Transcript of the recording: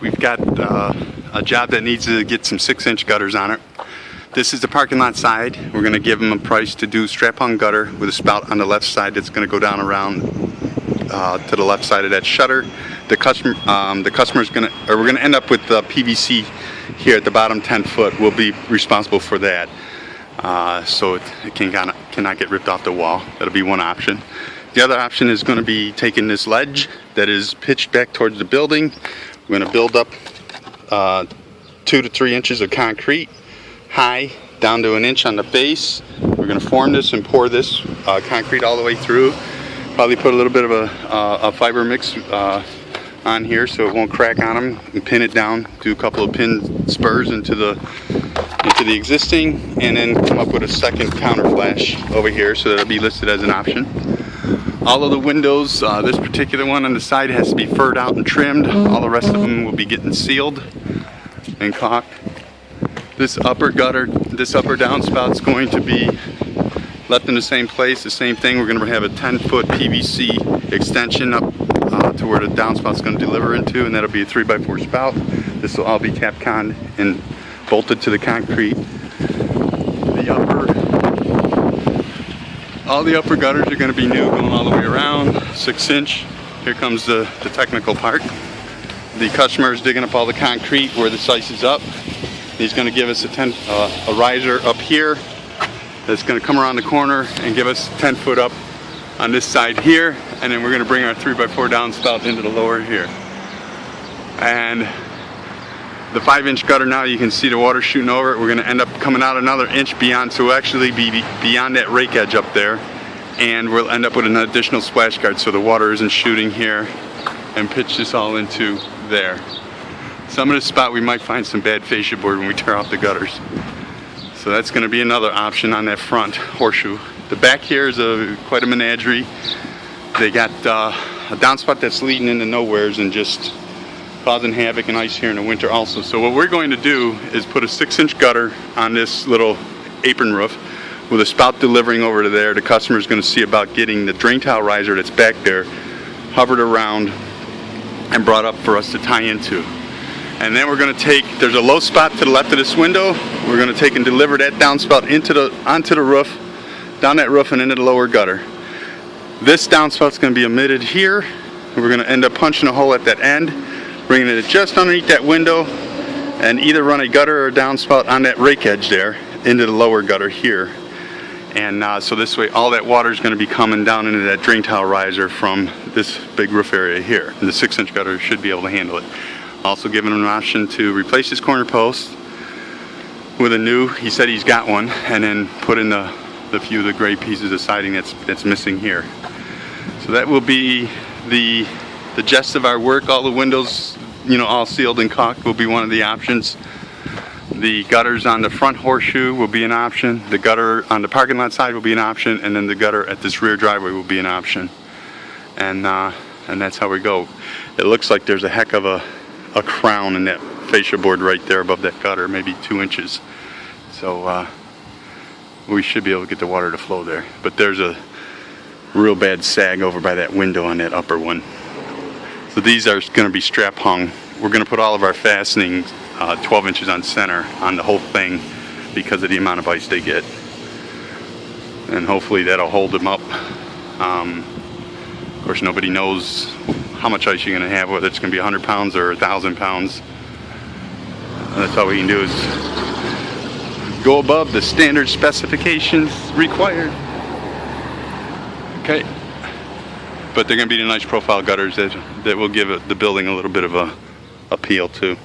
We've got a job that needs to get some 6-inch gutters on it. This is the parking lot side. We're going to give them a price to do strap-on gutter with a spout on the left side that's going to go down around to the left side of that shutter. The customer's going to, or we're going to end up with PVC here at the bottom 10 foot. We'll be responsible for that, so it cannot get ripped off the wall. That'll be one option. The other option is going to be taking this ledge that is pitched back towards the building. We're going to build up 2 to 3 inches of concrete high down to 1 inch on the base. We're going to form this and pour this concrete all the way through. Probably put a little bit of a fiber mix on here so it won't crack on them, and pin it down. Do a couple of pin spurs into the existing, and then come up with a second counter flash over here, so that'll be listed as an option. All of the windows, this particular one on the side has to be furred out and trimmed. All the rest of them will be getting sealed and caulked. This upper gutter, this upper downspout's going to be left in the same place. The same thing, we're going to have a 10-foot PVC extension up to where the downspout's going to deliver into, and that'll be a 3x4 spout. This will all be Tapcon and bolted to the concrete. All the upper gutters are going to be new, going all the way around, 6-inch. Here comes the technical part. The customer is digging up all the concrete where the size is up. He's going to give us a riser up here that's going to come around the corner and give us 10 foot up on this side here, and then we're going to bring our 3x4 downspout into the lower here. And the 5-inch gutter, now you can see the water shooting over it. We're going to end up coming out another inch beyond, so we'll actually be beyond that rake edge up there, and we'll end up with an additional splash guard so the water isn't shooting here, and pitch this all into there. Some of the spout we might find some bad fascia board when we tear off the gutters, so that's going to be another option on that front horseshoe. The back here is quite a menagerie. They got a downspout that's leading into nowheres and just causing havoc and ice here in the winter also. So what we're going to do is put a 6-inch gutter on this little apron roof with a spout delivering over to there. The customer's going to see about getting the drain tile riser that's back there hovered around and brought up for us to tie into. And then we're going to take, there's a low spot to the left of this window. We're going to take and deliver that downspout onto the roof, down that roof and into the lower gutter. This downspout's going to be emitted here. We're going to end up punching a hole at that end, bringing it just underneath that window, and either run a gutter or a downspout on that rake edge there into the lower gutter here. And so this way all that water is going to be coming down into that drain tile riser from this big roof area here. And the 6-inch gutter should be able to handle it. Also giving him an option to replace his corner post with a new, he said he's got one, and then put in the few of the gray pieces of siding that's missing here. So that will be the gist of our work. All the windows, you know, all sealed and caulked will be one of the options. The gutters on the front horseshoe will be an option. The gutter on the parking lot side will be an option, and then the gutter at this rear driveway will be an option. And that's how we go. It looks like there's a heck of a crown in that fascia board right there above that gutter, maybe 2 inches. So we should be able to get the water to flow there. But there's a real bad sag over by that window on that upper one. So these are going to be strap hung. We're going to put all of our fastenings 12 inches on center on the whole thing because of the amount of ice they get. And hopefully that'll hold them up. Of course, nobody knows how much ice you're going to have, whether it's going to be 100 pounds or 1,000 pounds. That's all we can do is go above the standard specifications required. Okay. But they're going to be the nice profile gutters that will give the building a little bit of a appeal too.